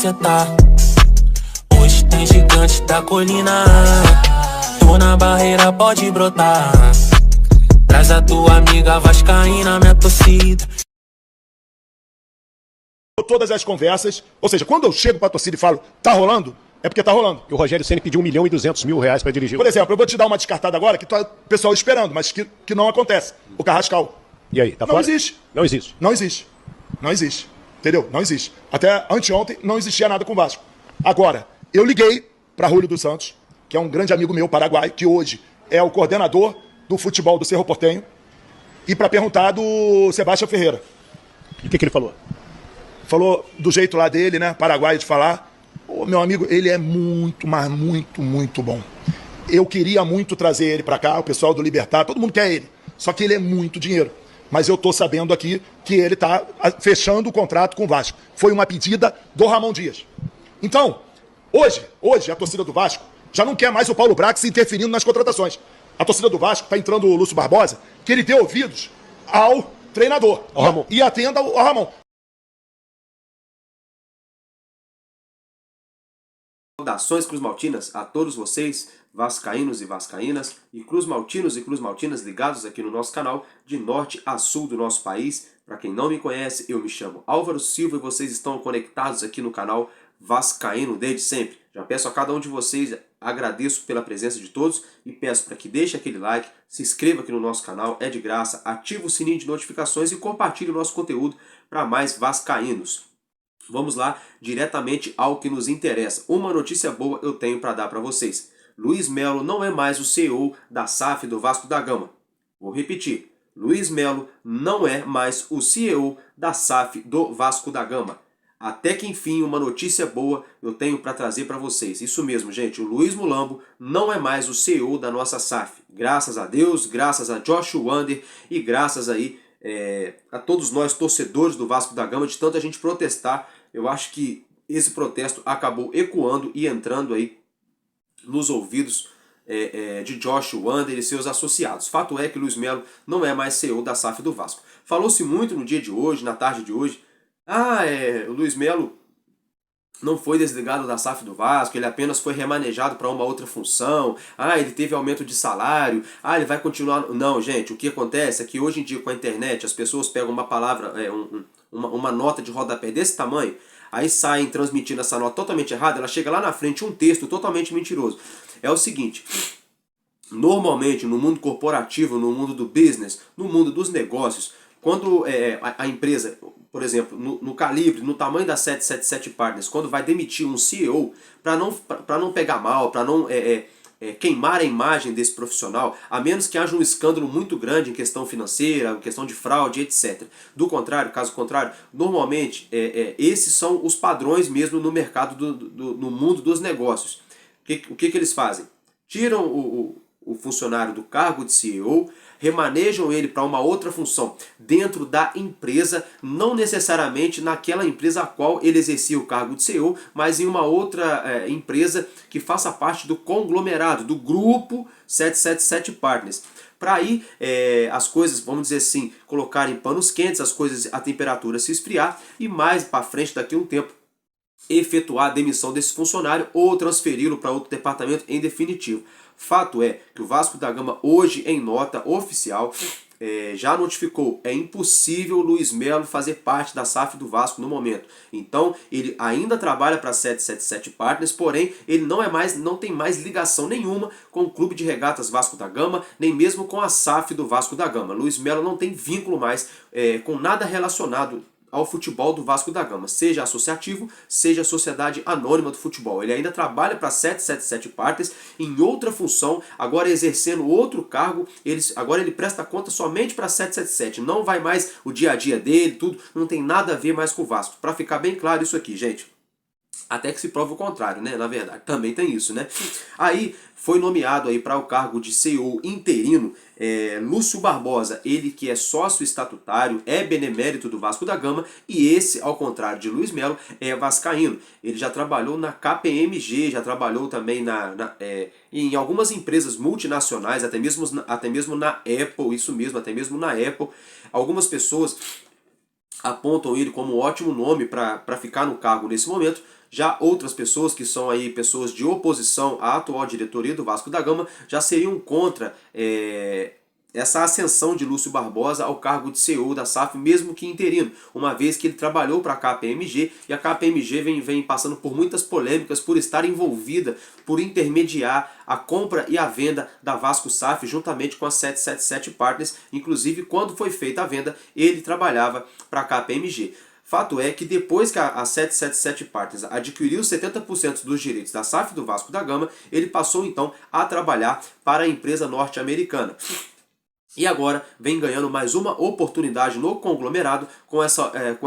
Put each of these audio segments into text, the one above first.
cê tá. Hoje tem gigante da colina. Tô na barreira, pode brotar. Traz a tua amiga vascaína, minha torcida. Todas as conversas, ou seja, quando eu chego pra torcida e falo, tá rolando, é porque tá rolando. O Rogério Ceni pediu R$1.200.000 para dirigir. Por exemplo, eu vou te dar uma descartada agora que tá o pessoal esperando, mas que não acontece. O Carrascal. E aí, tá Não fora? existe. Não existe. Não existe. Não existe. Entendeu? Não existe. Até anteontem não existia nada com o Vasco. Agora, eu liguei pra Julio dos Santos, que é um grande amigo meu paraguai, que hoje é o coordenador do futebol do Cerro Porteño, e pra perguntar do Sebastião Ferreira. E o que ele falou? Falou do jeito lá dele, né, paraguaio de falar. Ô, meu amigo, ele é muito, mas muito, muito bom. Eu queria muito trazer ele pra cá, o pessoal do Libertad, todo mundo quer ele. Só que ele é muito dinheiro. Mas eu tô sabendo aqui que ele tá fechando o contrato com o Vasco. Foi uma pedida do Ramon Dias. Então, hoje a torcida do Vasco já não quer mais o Paulo Brax interferindo nas contratações. A torcida do Vasco tá entrando o Lúcio Barbosa, que ele dê ouvidos ao treinador. Ao Ramon. E atenda ao Ramon. Saudações cruzmaltinas a todos vocês, vascaínos e vascaínas, e cruzmaltinos e cruzmaltinas ligados aqui no nosso canal, de norte a sul do nosso país. Para quem não me conhece, eu me chamo Álvaro Silva e vocês estão conectados aqui no canal Vascaíno desde sempre. Já peço a cada um de vocês, agradeço pela presença de todos e peço para que deixe aquele like, se inscreva aqui no nosso canal, é de graça, ative o sininho de notificações e compartilhe o nosso conteúdo para mais vascaínos. Vamos lá, diretamente ao que nos interessa. Uma notícia boa eu tenho para dar para vocês. Luiz Melo não é mais o CEO da SAF do Vasco da Gama. Vou repetir. Luiz Melo não é mais o CEO da SAF do Vasco da Gama. Até que enfim, uma notícia boa eu tenho para trazer para vocês. Isso mesmo, gente. O Luiz Mulambo não é mais o CEO da nossa SAF. Graças a Deus, graças a Josh Wander e graças aí a todos nós torcedores do Vasco da Gama, de tanta gente protestar. Eu acho que esse protesto acabou ecoando e entrando aí nos ouvidos de Josh Wander e seus associados. Fato é que Luiz Melo não é mais CEO da SAF do Vasco. Falou-se muito no dia de hoje, na tarde de hoje, o Luiz Melo não foi desligado da SAF do Vasco, ele apenas foi remanejado para uma outra função, ele teve aumento de salário, ele vai continuar... Não, gente, o que acontece é que hoje em dia com a internet as pessoas pegam uma palavra, uma nota de rodapé desse tamanho, aí saem transmitindo essa nota totalmente errada, ela chega lá na frente um texto totalmente mentiroso. É o seguinte, normalmente no mundo corporativo, no mundo do business, no mundo dos negócios, quando a empresa, por exemplo, no calibre, no tamanho da 777 Partners, quando vai demitir um CEO, para não pegar mal, para não queimar a imagem desse profissional, a menos que haja um escândalo muito grande em questão financeira, em questão de fraude, etc. Do contrário, caso contrário, normalmente esses são os padrões mesmo no mercado, no mundo dos negócios. O que eles fazem? Tiram o funcionário do cargo de CEO, remanejam ele para uma outra função dentro da empresa, não necessariamente naquela empresa a qual ele exercia o cargo de CEO, mas em uma outra empresa que faça parte do conglomerado, do grupo 777 Partners. Para aí as coisas, vamos dizer assim, colocarem panos quentes, as coisas, a temperatura se esfriar e mais para frente, daqui a um tempo, efetuar a demissão desse funcionário ou transferi-lo para outro departamento em definitivo. Fato é que o Vasco da Gama hoje, em nota oficial, já notificou, é impossível o Luiz Melo fazer parte da SAF do Vasco no momento. Então ele ainda trabalha para a 777 Partners, porém ele não tem mais ligação nenhuma com o Clube de Regatas Vasco da Gama, nem mesmo com a SAF do Vasco da Gama. Luiz Melo não tem vínculo mais com nada relacionado ao futebol do Vasco da Gama, seja associativo, seja sociedade anônima do futebol. Ele ainda trabalha para 777 Partners em outra função, agora exercendo outro cargo, agora ele presta conta somente para 777, não vai mais o dia a dia dele, tudo, não tem nada a ver mais com o Vasco. Para ficar bem claro isso aqui, gente. Até que se prove o contrário, né? Na verdade, também tem isso, né? Aí foi nomeado aí para o cargo de CEO interino Lúcio Barbosa, ele que é sócio estatutário, é benemérito do Vasco da Gama, e esse, ao contrário de Luiz Melo, é vascaíno. Ele já trabalhou na KPMG, já trabalhou também em algumas empresas multinacionais, até mesmo na Apple, isso mesmo, até mesmo na Apple. Algumas pessoas apontam ele como um ótimo nome para ficar no cargo nesse momento, Já outras pessoas, que são aí pessoas de oposição à atual diretoria do Vasco da Gama, já seriam contra essa ascensão de Lúcio Barbosa ao cargo de CEO da SAF, mesmo que interino, uma vez que ele trabalhou para a KPMG, e a KPMG vem passando por muitas polêmicas por estar envolvida, por intermediar a compra e a venda da Vasco SAF juntamente com a 777 Partners. Inclusive, quando foi feita a venda, ele trabalhava para a KPMG. Fato é que depois que a 777 Partners adquiriu 70% dos direitos da SAF do Vasco da Gama, ele passou então a trabalhar para a empresa norte-americana. E agora vem ganhando mais uma oportunidade no conglomerado com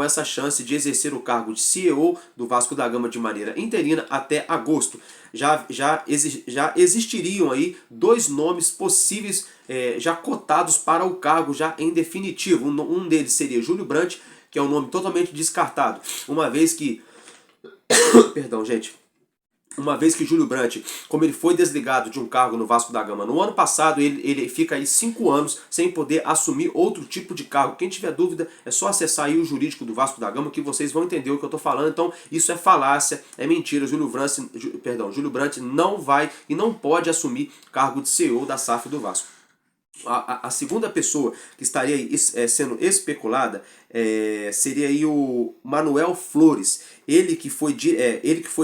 essa chance de exercer o cargo de CEO do Vasco da Gama de maneira interina até agosto. Já existiriam aí 2 nomes possíveis já cotados para o cargo já em definitivo. Um deles seria Júlio Brandt, que é um nome totalmente descartado, uma vez que... Perdão, gente. Uma vez que Júlio Brandt, como ele foi desligado de um cargo no Vasco da Gama no ano passado, ele fica aí 5 anos sem poder assumir outro tipo de cargo. Quem tiver dúvida é só acessar aí o jurídico do Vasco da Gama que vocês vão entender o que eu estou falando. Então isso é falácia, é mentira. Júlio Brandt não vai e não pode assumir cargo de CEO da SAF do Vasco. A segunda pessoa que estaria aí, sendo especulada seria aí o Manuel Flores, ele que foi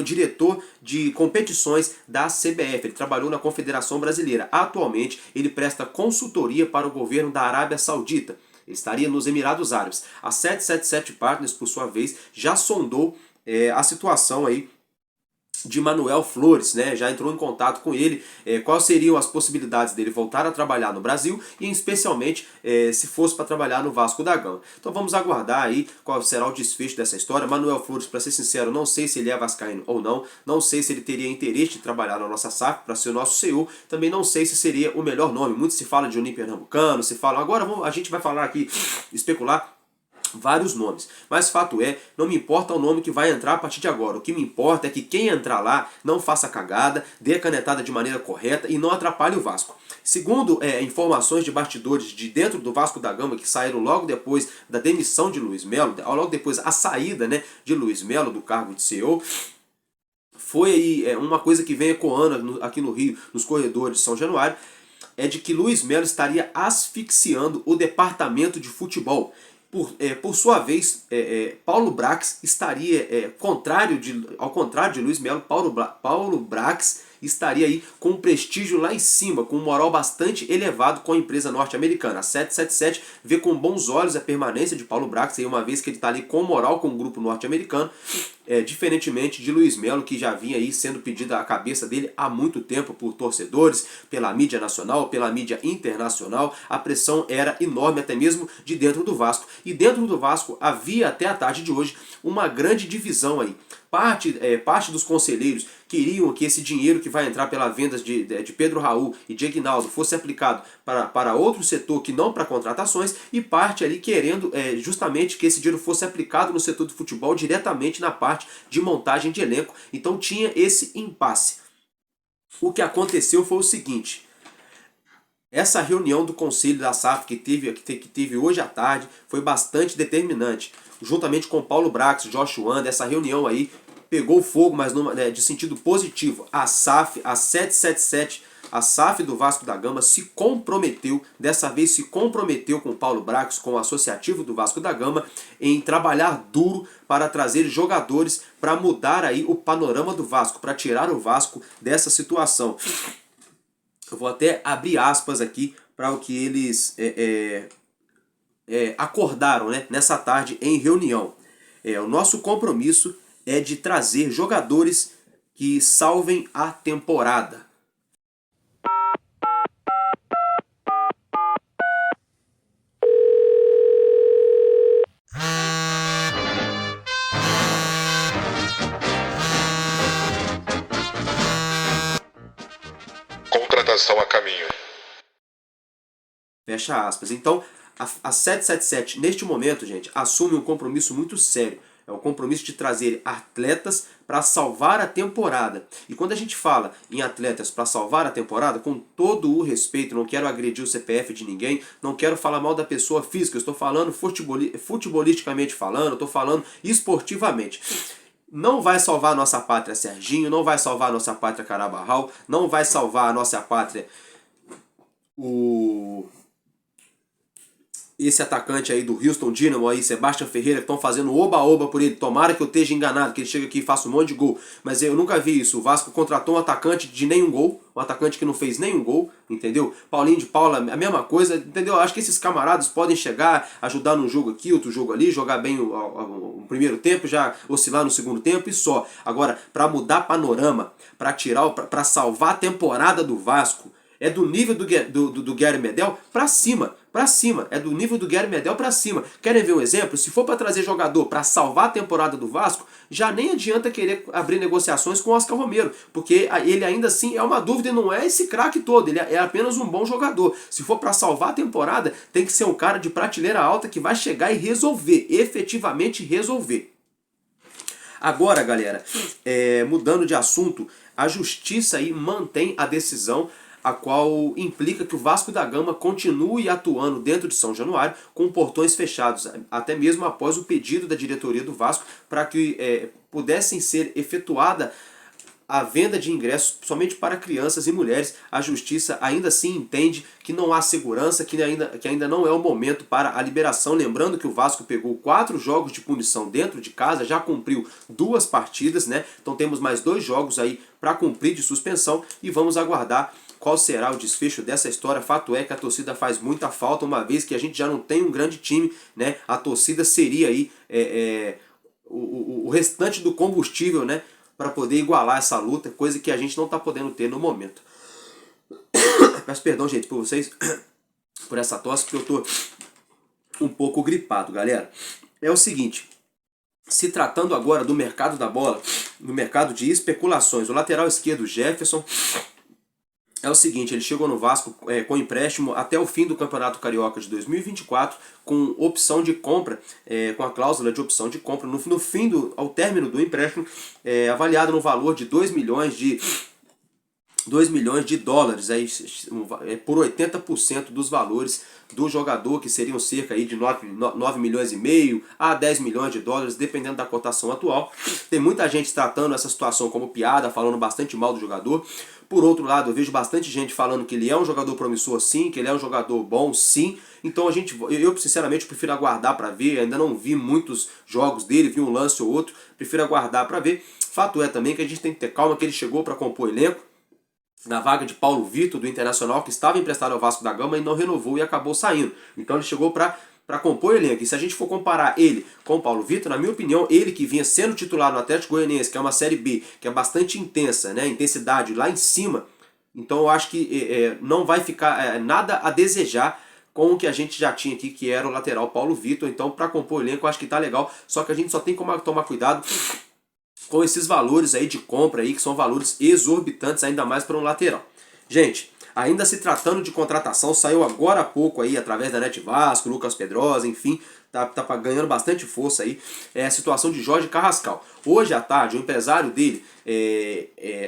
diretor de competições da CBF, ele trabalhou na Confederação Brasileira. Atualmente ele presta consultoria para o governo da Arábia Saudita, ele estaria nos Emirados Árabes. A 777 Partners, por sua vez, já sondou a situação aí de Manuel Flores, né? Já entrou em contato com ele, quais seriam as possibilidades dele voltar a trabalhar no Brasil e especialmente se fosse para trabalhar no Vasco da Gama. Então vamos aguardar aí qual será o desfecho dessa história. Manuel Flores, para ser sincero, não sei se ele é vascaíno ou não, não sei se ele teria interesse de trabalhar na nossa SAF para ser o nosso CEO, também não sei se seria o melhor nome. Muito se fala de Juninho Pernambucano, se fala, agora a gente vai falar aqui, especular vários nomes, mas fato é, não me importa o nome que vai entrar a partir de agora. O que me importa é que quem entrar lá não faça cagada, dê a canetada de maneira correta e não atrapalhe o Vasco. Segundo informações de bastidores de dentro do Vasco da Gama, que saíram logo depois da demissão de Luiz Melo, logo depois a saída, né, de Luiz Melo do cargo de CEO, foi aí uma coisa que vem ecoando aqui no Rio, nos corredores de São Januário, é de que Luiz Melo estaria asfixiando o departamento de futebol. Por sua vez, Paulo Brax estaria, ao contrário de Luiz Melo, Paulo Brax estaria aí com um prestígio lá em cima, com um moral bastante elevado com a empresa norte-americana. A 777 vê com bons olhos a permanência de Paulo Brax, aí uma vez que ele está ali com moral com o grupo norte-americano, diferentemente de Luiz Melo, que já vinha aí sendo pedida a cabeça dele há muito tempo por torcedores, pela mídia nacional, pela mídia internacional. A pressão era enorme, até mesmo de dentro do Vasco. E dentro do Vasco havia até a tarde de hoje uma grande divisão aí. Parte dos conselheiros queriam que esse dinheiro que vai entrar pela venda de Pedro Raul e de Aguinaldo fosse aplicado para outro setor que não para contratações, e parte ali querendo justamente que esse dinheiro fosse aplicado no setor do futebol diretamente na parte de montagem de elenco. Então tinha esse impasse. O que aconteceu foi o seguinte: essa reunião do Conselho da SAF que teve hoje à tarde foi bastante determinante. Juntamente com Paulo Brax, Josh Wanda, essa reunião aí pegou fogo, mas de sentido positivo. A SAF, a 777, a SAF do Vasco da Gama se comprometeu, dessa vez se comprometeu com Paulo Brax, com o associativo do Vasco da Gama, em trabalhar duro para trazer jogadores para mudar aí o panorama do Vasco, para tirar o Vasco dessa situação. Eu vou até abrir aspas aqui para o que eles acordaram, né, nessa tarde em reunião. O nosso compromisso é de trazer jogadores que salvem a temporada. Contratação a caminho. Fecha aspas. Então, a 777, neste momento, gente, assume um compromisso muito sério. É o compromisso de trazer atletas para salvar a temporada. E quando a gente fala em atletas para salvar a temporada, com todo o respeito, não quero agredir o CPF de ninguém, não quero falar mal da pessoa física, eu estou falando futebolisticamente falando, estou falando esportivamente. Não vai salvar a nossa pátria Serginho, não vai salvar a nossa pátria Carabarral, não vai salvar a nossa pátria esse atacante aí do Houston Dynamo aí, Sebastião Ferreira, que estão fazendo oba-oba por ele. Tomara que eu esteja enganado, que ele chega aqui e faça um monte de gol. Mas eu nunca vi isso. O Vasco contratou um atacante de nenhum gol, um atacante que não fez nenhum gol, entendeu? Paulinho de Paula, a mesma coisa, entendeu? Acho que esses camaradas podem chegar, ajudar num jogo aqui, outro jogo ali, jogar bem o primeiro tempo, já oscilar no segundo tempo e só. Agora, para mudar panorama, para salvar a temporada do Vasco, é do nível do Gary Medel pra cima. É do nível do Gary Medel pra cima. Querem ver um exemplo? Se for para trazer jogador para salvar a temporada do Vasco, já nem adianta querer abrir negociações com o Oscar Romero, porque ele ainda assim é uma dúvida e não é esse craque todo, ele é apenas um bom jogador. Se for para salvar a temporada, tem que ser um cara de prateleira alta que vai chegar e resolver, efetivamente resolver. Agora, galera, mudando de assunto, a justiça aí mantém a decisão a qual implica que o Vasco da Gama continue atuando dentro de São Januário com portões fechados, até mesmo após o pedido da diretoria do Vasco para que pudessem ser efetuada a venda de ingressos somente para crianças e mulheres. A justiça ainda assim entende que não há segurança, que ainda não é o momento para a liberação. Lembrando que o Vasco pegou 4 jogos de punição dentro de casa, já cumpriu 2 partidas, né? Então temos mais 2 jogos aí para cumprir de suspensão e vamos aguardar qual será o desfecho dessa história. Fato é que a torcida faz muita falta, uma vez que a gente já não tem um grande time, né? A torcida seria aí o restante do combustível, né? Para poder igualar essa luta, coisa que a gente não está podendo ter no momento. Peço perdão, gente, por vocês, por essa tosse, porque eu tô um pouco gripado, galera. É o seguinte, se tratando agora do mercado da bola, no mercado de especulações, o lateral esquerdo Jefferson, é o seguinte, ele chegou no Vasco com empréstimo até o fim do Campeonato Carioca de 2024, com opção de compra, com a cláusula de opção de compra, ao término do empréstimo, avaliado no valor de 2 milhões de dólares, por 80% dos valores do jogador, que seriam cerca aí de 9 milhões e meio a 10 milhões de dólares, dependendo da cotação atual. Tem muita gente tratando essa situação como piada, falando bastante mal do jogador. Por outro lado, eu vejo bastante gente falando que ele é um jogador promissor sim, que ele é um jogador bom sim. Então eu sinceramente prefiro aguardar para ver, ainda não vi muitos jogos dele, vi um lance ou outro, prefiro aguardar para ver. Fato é também que a gente tem que ter calma, que ele chegou para compor elenco, na vaga de Paulo Vitor do Internacional, que estava emprestado ao Vasco da Gama e não renovou e acabou saindo. Então ele chegou para compor elenco. E se a gente for comparar ele com o Paulo Vitor, na minha opinião, ele que vinha sendo titular no Atlético Goianiense, que é uma Série B, que é bastante intensa, né, intensidade lá em cima, então eu acho que não vai ficar nada a desejar com o que a gente já tinha aqui, que era o lateral Paulo Vitor. Então, para compor elenco, eu acho que tá legal, só que a gente só tem que tomar cuidado com esses valores aí de compra aí, que são valores exorbitantes, ainda mais para um lateral. Gente, ainda se tratando de contratação, saiu agora há pouco aí, através da Net Vasco, Lucas Pedrosa, enfim, tá ganhando bastante força aí, a situação de Jorge Carrascal. Hoje à tarde, o empresário dele,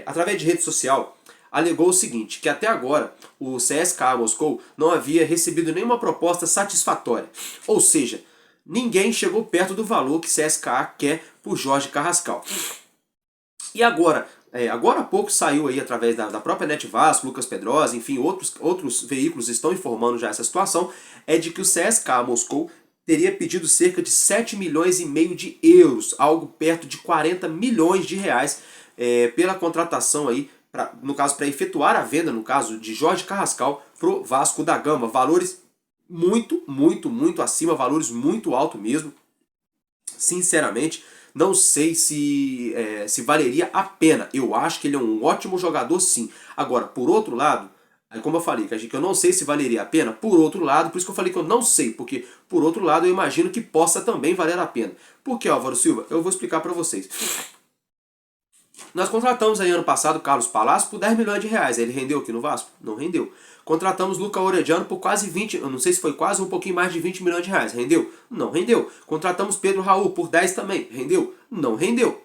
através de rede social, alegou o seguinte, que até agora o CSKA Moscou não havia recebido nenhuma proposta satisfatória. Ou seja, ninguém chegou perto do valor que CSKA quer por Jorge Carrascal. E agora há pouco saiu aí através da própria Net Vasco, Lucas Pedrosa, enfim, outros veículos estão informando já essa situação, é de que o CSKA Moscou teria pedido cerca de 7 milhões e meio de euros, algo perto de 40 milhões de reais, pela contratação aí, no caso, para efetuar a venda, no caso de Jorge Carrascal, pro Vasco da Gama. Valores muito, muito, muito acima, valores muito altos mesmo. Sinceramente, não sei se valeria a pena. Eu acho que ele é um ótimo jogador sim. Agora, por outro lado, como eu falei, que eu não sei se valeria a pena, por outro lado, por isso que eu falei que eu não sei, porque por outro lado eu imagino que possa também valer a pena. Por que, Álvaro Silva? Eu vou explicar para vocês. Nós contratamos aí ano passado o Carlos Palácio por 10 milhões de reais. Ele rendeu aqui no Vasco? Não rendeu. Contratamos Luca Orediano por quase 20, eu não sei se foi quase um pouquinho mais de 20 milhões de reais. Rendeu? Não rendeu. Contratamos Pedro Raul por 10 também. Rendeu? Não rendeu.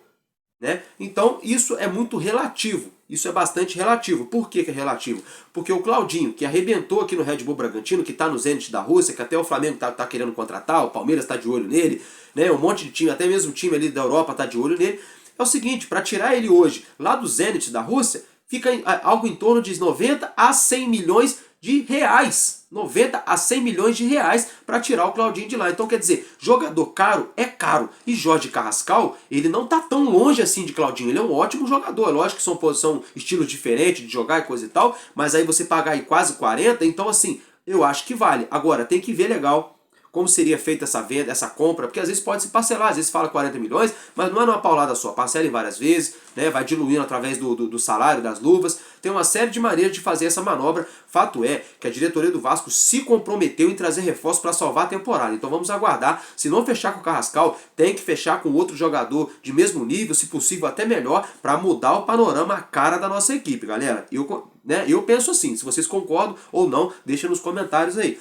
Né? Então isso é muito relativo. Isso é bastante relativo. Por que é relativo? Porque o Claudinho, que arrebentou aqui no Red Bull Bragantino, que está no Zenit da Rússia, que até o Flamengo tá querendo contratar, o Palmeiras está de olho nele, né? Um monte de time, até mesmo o time ali da Europa está de olho nele. é o seguinte, para tirar ele hoje lá do Zenit da Rússia, fica algo em torno de 90 a 100 milhões de reais. 90 a 100 milhões de reais para tirar o Claudinho de lá. Então, quer dizer, jogador caro é caro. E Jorge Carrascal, ele não tá tão longe assim de Claudinho. Ele é um ótimo jogador. É lógico que são estilos diferentes de jogar e coisa e tal, mas aí você pagar aí quase 40, então assim, eu acho que vale. Agora, tem que ver legal como seria feita essa venda, essa compra, porque às vezes pode se parcelar, às vezes fala 40 milhões, mas não é numa paulada só, parcela em várias vezes, né, vai diluindo através do salário, das luvas, tem uma série de maneiras de fazer essa manobra. Fato é que a diretoria do Vasco se comprometeu em trazer reforços para salvar a temporada, então vamos aguardar. Se não fechar com o Carrascal, tem que fechar com outro jogador de mesmo nível, se possível até melhor, para mudar o panorama, a cara da nossa equipe, galera. Eu penso assim, se vocês concordam ou não, deixa nos comentários aí.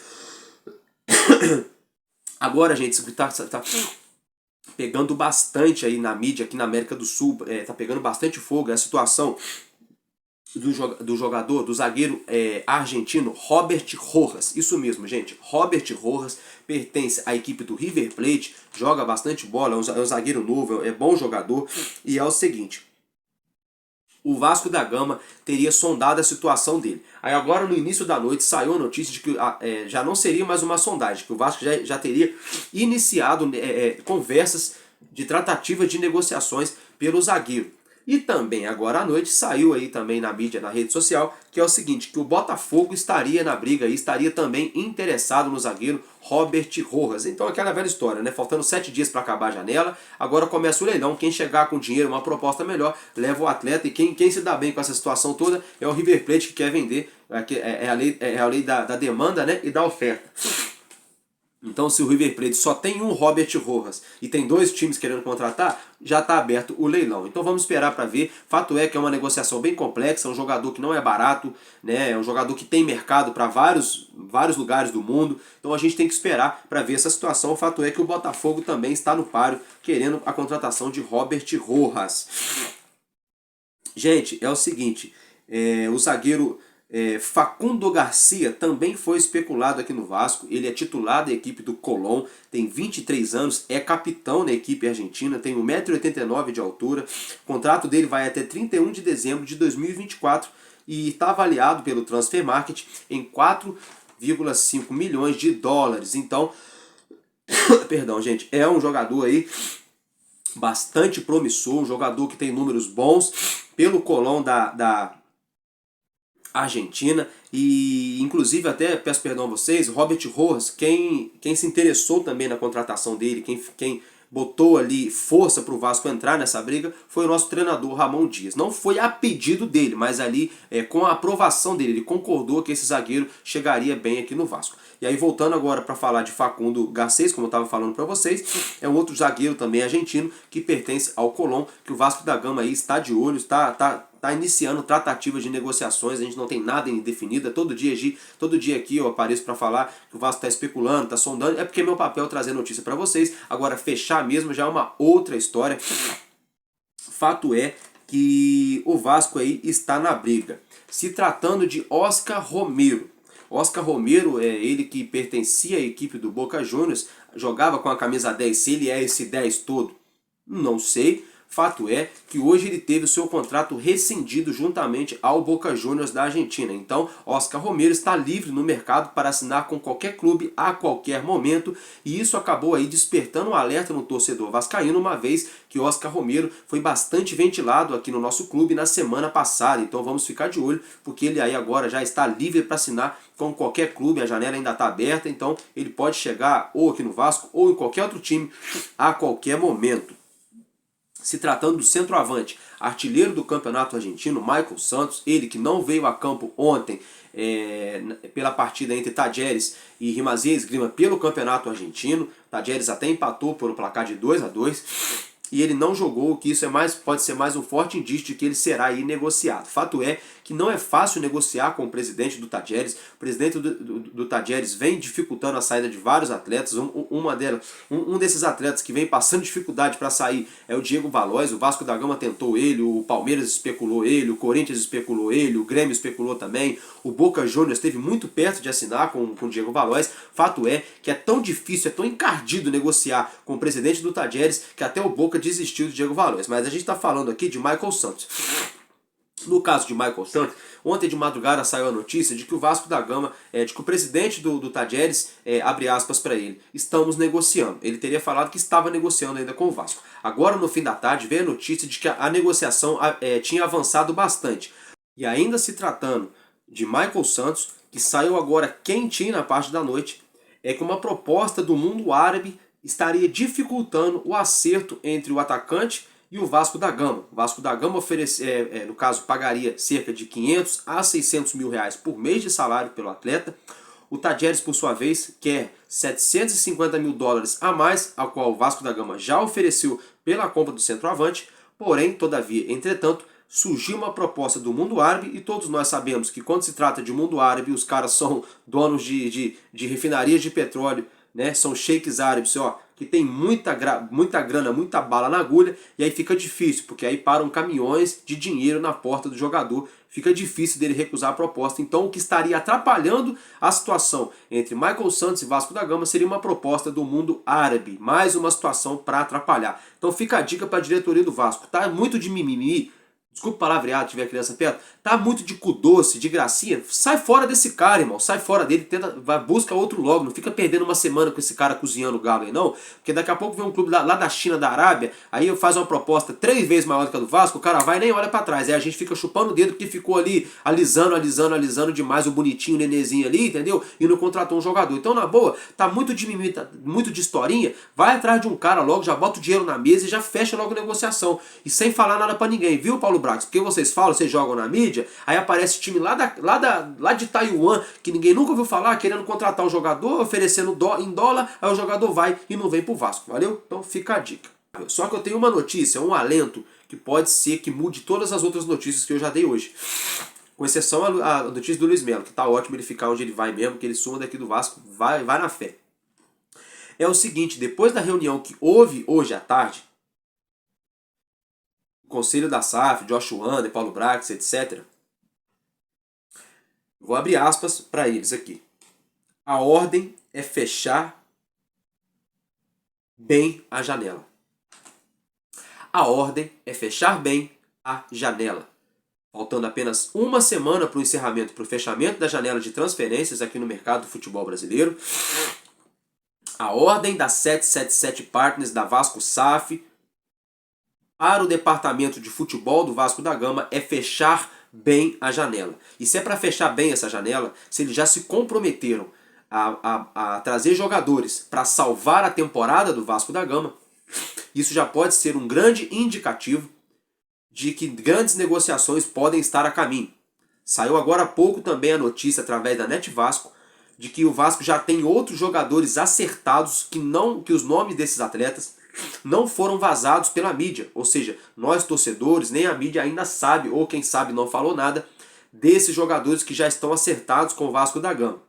Agora, gente, isso tá pegando bastante aí na mídia, aqui na América do Sul, tá pegando bastante fogo, é a situação do zagueiro argentino Robert Rojas. Isso mesmo, gente, Robert Rojas pertence à equipe do River Plate, joga bastante bola, é um zagueiro novo, é bom jogador, e é o seguinte, o Vasco da Gama teria sondado a situação dele. Aí agora no início da noite saiu a notícia de que já não seria mais uma sondagem, que o Vasco já teria iniciado conversas de tratativa de negociações pelo zagueiro. E também agora à noite saiu aí também na mídia, na rede social, que é o seguinte, que o Botafogo estaria na briga e estaria também interessado no zagueiro Robert Rojas. Então aquela velha história, né? Faltando 7 dias para acabar a janela, agora começa o leilão. Quem chegar com dinheiro, uma proposta melhor, leva o atleta, e quem se dá bem com essa situação toda é o River Plate, que quer vender. É a lei da demanda, né? E da oferta. Então, se o River Plate só tem um Robert Rojas e tem 2 times querendo contratar, já está aberto o leilão. Então vamos esperar para ver. Fato é que é uma negociação bem complexa, é um jogador que não é barato, né? É um jogador que tem mercado para vários lugares do mundo. Então a gente tem que esperar para ver essa situação. O fato é que o Botafogo também está no páreo querendo a contratação de Robert Rojas. Gente, é o seguinte, o zagueiro Facundo Garcia também foi especulado aqui no Vasco. Ele é titular da equipe do Colón, tem 23 anos, é capitão na equipe argentina, tem 1,89 m de altura. O contrato dele vai até 31 de dezembro de 2024 e está avaliado pelo Transfer Market em 4,5 milhões de dólares. Então, perdão, gente, é um jogador aí bastante promissor, um jogador que tem números bons pelo Colón da Argentina, e inclusive até peço perdão a vocês, Robert Rojas, quem se interessou também na contratação dele, quem botou ali força para o Vasco entrar nessa briga, foi o nosso treinador Ramon Dias. Não foi a pedido dele, mas ali com a aprovação dele, ele concordou que esse zagueiro chegaria bem aqui no Vasco. E aí voltando agora para falar de Facundo Garcês, como eu estava falando para vocês, é um outro zagueiro também argentino que pertence ao Colón, que o Vasco da Gama aí está de olho, está iniciando tratativas de negociações. A gente não tem nada indefinido, todo dia aqui eu apareço para falar que o Vasco está especulando, está sondando, é porque é meu papel trazer notícia para vocês. Agora fechar mesmo já é uma outra história. Fato é que o Vasco aí está na briga. Se tratando de Oscar Romero. Oscar Romero é ele que pertencia à equipe do Boca Juniors, jogava com a camisa 10, se ele é esse 10 todo, não sei. Fato é que hoje ele teve o seu contrato rescindido juntamente ao Boca Juniors da Argentina. Então, Oscar Romero está livre no mercado para assinar com qualquer clube a qualquer momento. E isso acabou aí despertando um alerta no torcedor vascaíno, uma vez que Oscar Romero foi bastante ventilado aqui no nosso clube na semana passada. Então vamos ficar de olho, porque ele aí agora já está livre para assinar com qualquer clube. A janela ainda está aberta, então ele pode chegar ou aqui no Vasco ou em qualquer outro time a qualquer momento. Se tratando do centroavante, artilheiro do campeonato argentino, Michael Santos, ele que não veio a campo ontem pela partida entre Talleres e Rimazia Esgrima pelo campeonato argentino. Talleres até empatou pelo placar de 2-2 e ele não jogou, que isso pode ser mais um forte indício de que ele será aí negociado. Fato é que não é fácil negociar com o presidente do Tajeres. O presidente do Tajeres vem dificultando a saída de vários atletas. Um desses atletas que vem passando dificuldade para sair é o Diego Valois. O Vasco da Gama tentou ele, o Palmeiras especulou ele, o Corinthians especulou ele, o Grêmio especulou também, o Boca Juniors esteve muito perto de assinar com o Diego Valois. Fato é que é tão difícil, é tão encardido negociar com o presidente do Tajeres que até o Boca desistiu do Diego Valois. Mas a gente está falando aqui de Michael Santos. No caso de Michael Santos, ontem de madrugada saiu a notícia de que o Vasco da Gama, de que o presidente do Tajeres, abre aspas para ele, estamos negociando. Ele teria falado que estava negociando ainda com o Vasco. Agora, no fim da tarde, veio a notícia de que a negociação tinha avançado bastante. E ainda se tratando de Michael Santos, que saiu agora quentinho na parte da noite, é que uma proposta do mundo árabe estaria dificultando o acerto entre o atacante e o Vasco da Gama. O Vasco da Gama no caso, pagaria cerca de 500 a 600 mil reais por mês de salário pelo atleta. O Tajeres, por sua vez, quer 750 mil dólares a mais, ao qual o Vasco da Gama já ofereceu pela compra do centroavante. Porém, todavia, entretanto, surgiu uma proposta do mundo árabe, e todos nós sabemos que quando se trata de mundo árabe, os caras são donos de refinarias de petróleo, né? São sheiks árabes, que tem muita grana, muita bala na agulha, e aí fica difícil, porque aí param caminhões de dinheiro na porta do jogador, fica difícil dele recusar a proposta. Então o que estaria atrapalhando a situação entre Michael Santos e Vasco da Gama seria uma proposta do mundo árabe, mais uma situação para atrapalhar. Então fica a dica para a diretoria do Vasco, tá muito de mimimi, desculpa o palavreado, tiver criança perto, tá muito de cu doce, de gracinha, sai fora desse cara, irmão, sai fora dele, busca outro logo, não fica perdendo uma semana com esse cara cozinhando galo aí não, porque daqui a pouco vem um clube lá da China, da Arábia, aí faz uma proposta 3 vezes maior do que a do Vasco, o cara vai e nem olha pra trás, aí a gente fica chupando o dedo porque ficou ali alisando demais o bonitinho, o nenezinho ali, entendeu? E não contratou um jogador. Então, na boa, tá muito de mimimi, tá muito de historinha, vai atrás de um cara logo, já bota o dinheiro na mesa e já fecha logo a negociação, e sem falar nada pra ninguém, viu, Paulo Brax? Porque vocês falam, vocês jogam na mídia, aí aparece time lá de Taiwan, que ninguém nunca ouviu falar, querendo contratar o jogador, oferecendo em dólar, aí o jogador vai e não vem pro Vasco, valeu? Então fica a dica. Só que eu tenho uma notícia, um alento, que pode ser que mude todas as outras notícias que eu já dei hoje. Com exceção a notícia do Luiz Melo, que tá ótimo ele ficar onde ele vai mesmo, que ele suma daqui do Vasco, vai na fé. É o seguinte, depois da reunião que houve hoje à tarde, o Conselho da SAF, Josh Wander, Paulo Brax, etc. Vou abrir aspas para eles aqui. A ordem é fechar bem a janela. A ordem é fechar bem a janela. Faltando apenas uma semana para o encerramento, para o fechamento da janela de transferências aqui no mercado do futebol brasileiro, a ordem da 777 Partners da Vasco SAF para o departamento de futebol do Vasco da Gama é fechar bem a janela. E se é para fechar bem essa janela, se eles já se comprometeram a trazer jogadores para salvar a temporada do Vasco da Gama, isso já pode ser um grande indicativo de que grandes negociações podem estar a caminho. Saiu agora há pouco também a notícia através da Net Vasco de que o Vasco já tem outros jogadores acertados que os nomes desses atletas não foram vazados pela mídia, ou seja, nós torcedores, nem a mídia ainda sabe, ou quem sabe não falou nada, desses jogadores que já estão acertados com o Vasco da Gama.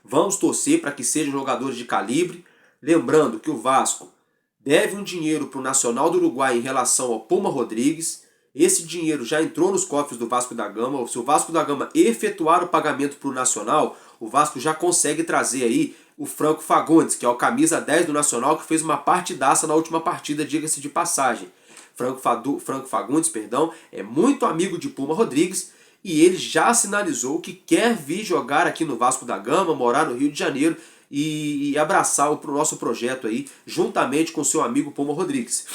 Vamos torcer para que sejam jogadores de calibre, lembrando que o Vasco deve um dinheiro para o Nacional do Uruguai em relação ao Puma Rodrigues, esse dinheiro já entrou nos cofres do Vasco da Gama, se o Vasco da Gama efetuar o pagamento para o Nacional, o Vasco já consegue trazer aí o Franco Fagundes, que é o camisa 10 do Nacional, que fez uma partidaça na última partida, diga-se de passagem. Franco Fagundes, é muito amigo de Puma Rodrigues e ele já sinalizou que quer vir jogar aqui no Vasco da Gama, morar no Rio de Janeiro e abraçar o nosso projeto aí, juntamente com seu amigo Puma Rodrigues.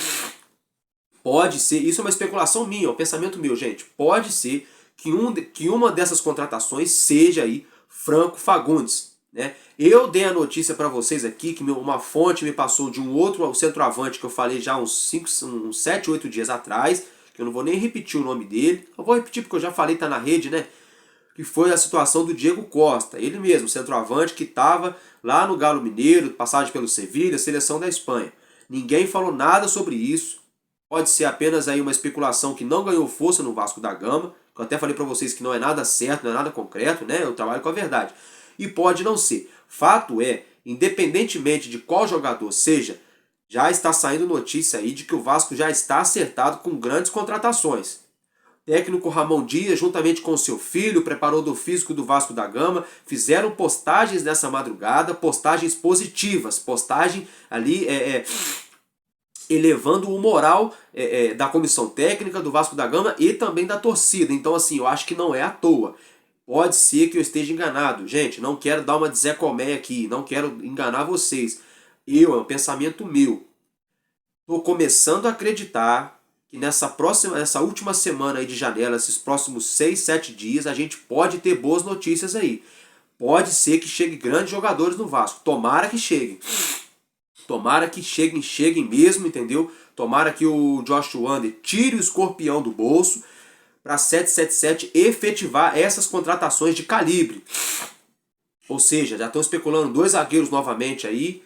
Pode ser, isso é uma especulação minha, é um pensamento meu, gente, pode ser que uma dessas contratações seja aí Franco Fagundes. Né? Eu dei a notícia para vocês aqui que uma fonte me passou de um outro centroavante que eu falei já uns 7, 8 dias atrás, que eu não vou nem repetir o nome dele, eu vou repetir porque eu já falei, tá na rede, né? Que foi a situação do Diego Costa, ele mesmo, centroavante que estava lá no Galo Mineiro, passagem pelo Sevilha, seleção da Espanha. Ninguém falou nada sobre isso, pode ser apenas aí uma especulação que não ganhou força no Vasco da Gama, que eu até falei para vocês que não é nada certo, não é nada concreto, né? Eu trabalho com a verdade. E pode não ser. Fato é, independentemente de qual jogador seja, já está saindo notícia aí de que o Vasco já está acertado com grandes contratações. Técnico Ramon Dias, juntamente com seu filho, preparador físico do Vasco da Gama, fizeram postagens nessa madrugada, postagens positivas, postagem ali elevando o moral da comissão técnica do Vasco da Gama e também da torcida. Então, assim, eu acho que não é à toa. Pode ser que eu esteja enganado. Gente, não quero dar uma de Zé Comé aqui, não quero enganar vocês. É um pensamento meu. Estou começando a acreditar que nessa última semana aí de janela, esses próximos 6, 7 dias, a gente pode ter boas notícias aí. Pode ser que chegue grandes jogadores no Vasco. Tomara que cheguem. Tomara que cheguem mesmo, entendeu? Tomara que o Josh Wander tire o escorpião do bolso para 777 efetivar essas contratações de calibre. Ou seja, já estão especulando 2 zagueiros novamente aí,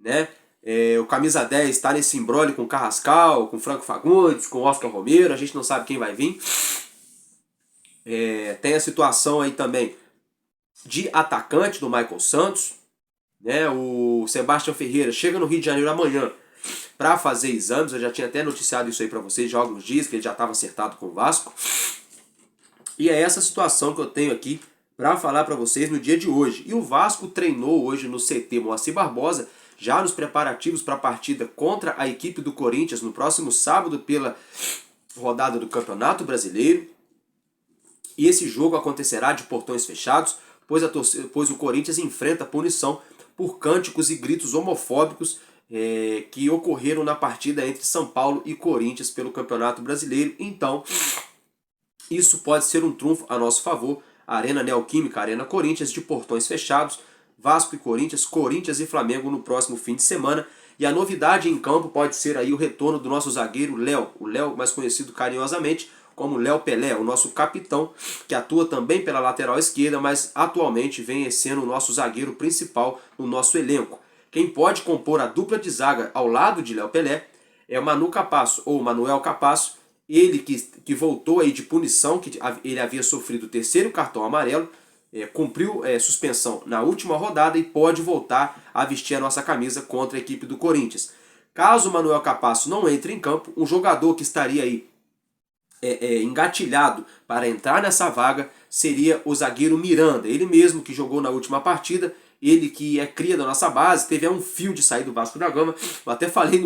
né? O camisa 10 está nesse imbróglio com o Carrascal, com o Franco Fagundes, com o Oscar Romero, a gente não sabe quem vai vir. Tem a situação aí também de atacante do Michael Santos, né? O Sebastião Ferreira chega no Rio de Janeiro amanhã para fazer exames. Eu já tinha até noticiado isso aí para vocês já há alguns dias, que ele já estava acertado com o Vasco. E é essa situação que eu tenho aqui para falar para vocês no dia de hoje. E o Vasco treinou hoje no CT Moacir Barbosa, já nos preparativos para a partida contra a equipe do Corinthians no próximo sábado pela rodada do Campeonato Brasileiro. E esse jogo acontecerá de portões fechados, pois o Corinthians enfrenta punição por cânticos e gritos homofóbicos que ocorreram na partida entre São Paulo e Corinthians pelo Campeonato Brasileiro. Então, isso pode ser um trunfo a nosso favor. Arena Neoquímica, Arena Corinthians, de portões fechados, Vasco e Corinthians, Corinthians e Flamengo no próximo fim de semana. E a novidade em campo pode ser aí o retorno do nosso zagueiro Léo, o Léo mais conhecido carinhosamente como Léo Pelé, o nosso capitão, que atua também pela lateral esquerda, mas atualmente vem sendo o nosso zagueiro principal no nosso elenco. Quem pode compor a dupla de zaga ao lado de Léo Pelé é o Manu Capasso, ou Manuel Capasso, ele que voltou aí de punição, que ele havia sofrido o 3º cartão amarelo, cumpriu suspensão na última rodada e pode voltar a vestir a nossa camisa contra a equipe do Corinthians. Caso o Manuel Capasso não entre em campo, um jogador que estaria aí engatilhado para entrar nessa vaga seria o zagueiro Miranda, ele mesmo que jogou na última partida, ele que é cria da nossa base, teve um fio de sair do Vasco da Gama. Eu até falei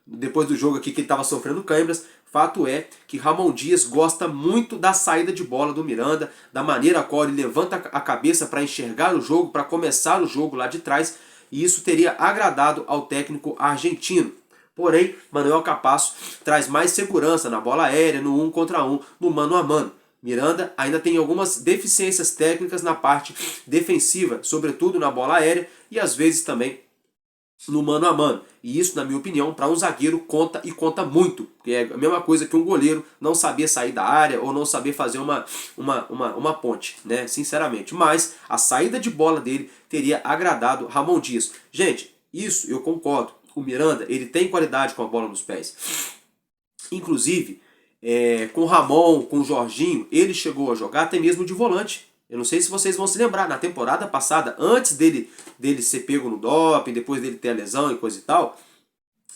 depois do jogo aqui que ele estava sofrendo câimbras. Fato é que Ramon Dias gosta muito da saída de bola do Miranda, da maneira a qual ele levanta a cabeça para enxergar o jogo, para começar o jogo lá de trás, e isso teria agradado ao técnico argentino. Porém, Manuel Capasso traz mais segurança na bola aérea, no 1 contra 1, no mano a mano. Miranda ainda tem algumas deficiências técnicas na parte defensiva, sobretudo na bola aérea e às vezes também no mano a mano. E isso, na minha opinião, para um zagueiro conta e conta muito. Porque é a mesma coisa que um goleiro não saber sair da área ou não saber fazer uma ponte, né? Sinceramente. Mas a saída de bola dele teria agradado Ramon Dias. Gente, isso eu concordo. O Miranda, ele tem qualidade com a bola nos pés. Inclusive, com o Ramon, com o Jorginho, ele chegou a jogar até mesmo de volante. Eu não sei se vocês vão se lembrar, na temporada passada, antes dele ser pego no doping, depois dele ter a lesão e coisa e tal,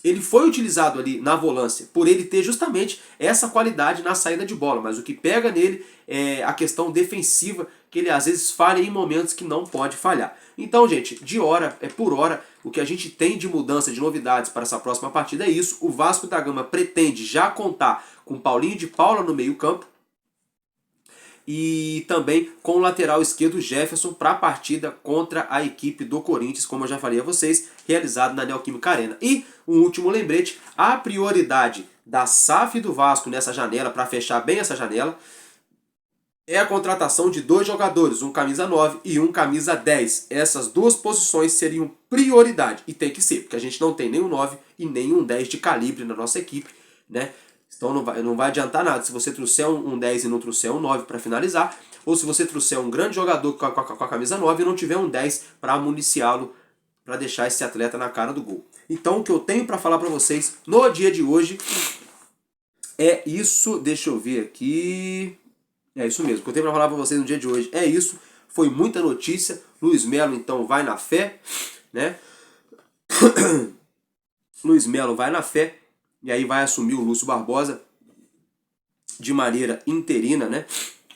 ele foi utilizado ali na volância, por ele ter justamente essa qualidade na saída de bola. Mas o que pega nele é a questão defensiva, que ele às vezes falha em momentos que não pode falhar. Então, gente, de hora por hora, o que a gente tem de mudança, de novidades para essa próxima partida é isso. O Vasco da Gama pretende já contar com Paulinho de Paula no meio-campo e também com o lateral esquerdo Jefferson para a partida contra a equipe do Corinthians, como eu já falei a vocês, realizado na Neoquímica Arena. E um último lembrete, a prioridade da SAF do Vasco nessa janela, para fechar bem essa janela, é a contratação de 2 jogadores, um camisa 9 e um camisa 10. Essas 2 posições seriam prioridade, e tem que ser, porque a gente não tem nem um 9 e nem um 10 de calibre na nossa equipe, né? Então não vai adiantar nada se você trouxer um 10 e não trouxer um 9 para finalizar, ou se você trouxer um grande jogador com a camisa 9 e não tiver um 10 para municiá-lo, para deixar esse atleta na cara do gol. Então o que eu tenho para falar para vocês no dia de hoje É isso, deixa eu ver aqui. É isso mesmo, que eu tenho para falar para vocês no dia de hoje. É isso, foi muita notícia. Luiz Melo então vai na fé, né? Luiz Melo vai na fé e aí vai assumir o Lúcio Barbosa de maneira interina, né?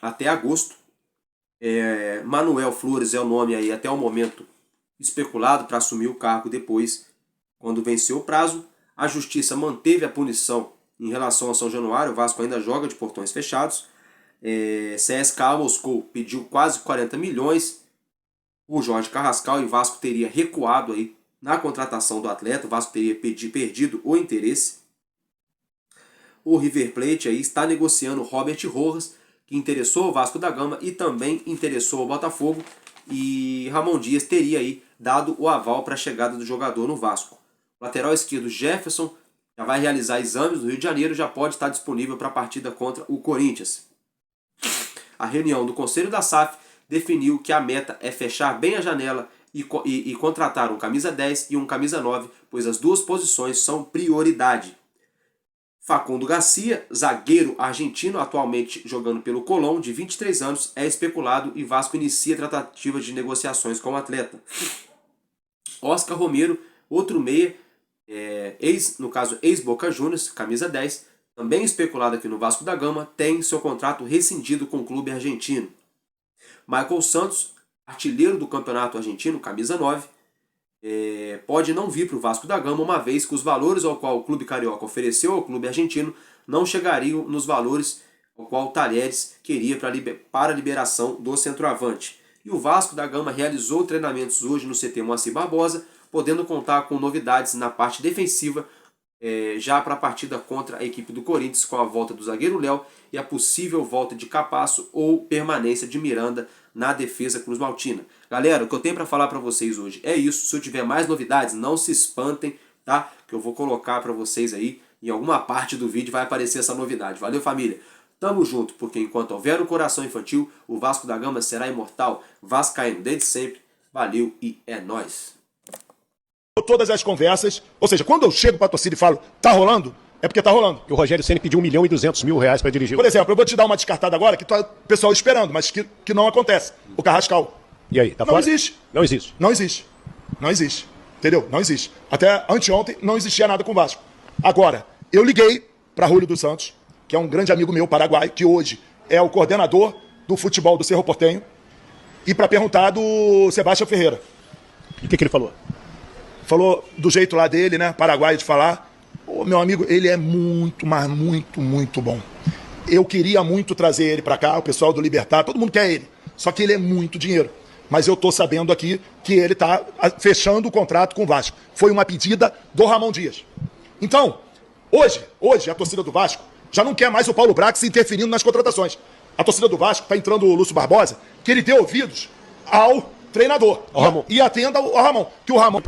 Até agosto. Manuel Flores é o nome aí até o momento especulado para assumir o cargo depois, quando venceu o prazo. A Justiça manteve a punição em relação ao São Januário. O Vasco ainda joga de portões fechados. CSKA Moscou pediu quase 40 milhões. O Jorge Carrascal, e o Vasco teria recuado aí na contratação do atleta. O Vasco teria perdido o interesse. O River Plate aí está negociando Robert Rojas, que interessou o Vasco da Gama e também interessou o Botafogo. E Ramon Dias teria aí dado o aval para a chegada do jogador no Vasco. O lateral esquerdo Jefferson já vai realizar exames no Rio de Janeiro, já pode estar disponível para a partida contra o Corinthians. A reunião do Conselho da SAF definiu que a meta é fechar bem a janela e contratar um camisa 10 e um camisa 9, pois as duas posições são prioridade. Facundo Garcia, zagueiro argentino, atualmente jogando pelo Colón, de 23 anos, é especulado e Vasco inicia tratativas de negociações com o atleta. Oscar Romero, outro meia, ex-Boca Juniors, camisa 10, também especulado aqui no Vasco da Gama, tem seu contrato rescindido com o clube argentino. Michael Santos, artilheiro do campeonato argentino, camisa 9, pode não vir para o Vasco da Gama, uma vez que os valores ao qual o clube carioca ofereceu ao clube argentino não chegariam nos valores ao qual o Talheres queria para a liberação do centroavante. E o Vasco da Gama realizou treinamentos hoje no CT Moacir Barbosa, podendo contar com novidades na parte defensiva, já para a partida contra a equipe do Corinthians, com a volta do zagueiro Léo e a possível volta de Capasso ou permanência de Miranda na defesa Cruz Maltina. Galera, o que eu tenho para falar para vocês hoje é isso. Se eu tiver mais novidades, não se espantem, tá? Que eu vou colocar para vocês aí, em alguma parte do vídeo vai aparecer essa novidade. Valeu, família? Tamo junto, porque enquanto houver um coração infantil, o Vasco da Gama será imortal. Vascaíno desde sempre. Valeu e é nóis. Todas as conversas, ou seja, quando eu chego para a torcida e falo, tá rolando, é porque tá rolando. E o Rogério Ceni pediu 1.200.000 reais para dirigir. Por exemplo, eu vou te dar uma descartada agora que tá o pessoal esperando, mas que não acontece. O Carrascal. E aí, tá Não fora? existe. Não existe. Não existe. Não existe. Entendeu? Não existe. Até anteontem não existia nada com o Vasco. Agora, eu liguei para Julio dos Santos, que é um grande amigo meu paraguaio, que hoje é o coordenador do futebol do Cerro Porteño, e para perguntar do Sebastião Ferreira. E o que ele falou? Falou do jeito lá dele, né, paraguaio de falar. Ô, meu amigo, ele é muito, mas muito, muito bom. Eu queria muito trazer ele para cá, o pessoal do Libertad, todo mundo quer ele. Só que ele é muito dinheiro. Mas eu tô sabendo aqui que ele tá fechando o contrato com o Vasco. Foi uma pedida do Ramon Dias. Então, hoje a torcida do Vasco já não quer mais o Paulo Brax interferindo nas contratações. A torcida do Vasco está entrando o Lúcio Barbosa, que ele dê ouvidos ao treinador. Ao Ramon. E atenda ao Ramon. Que o Ramon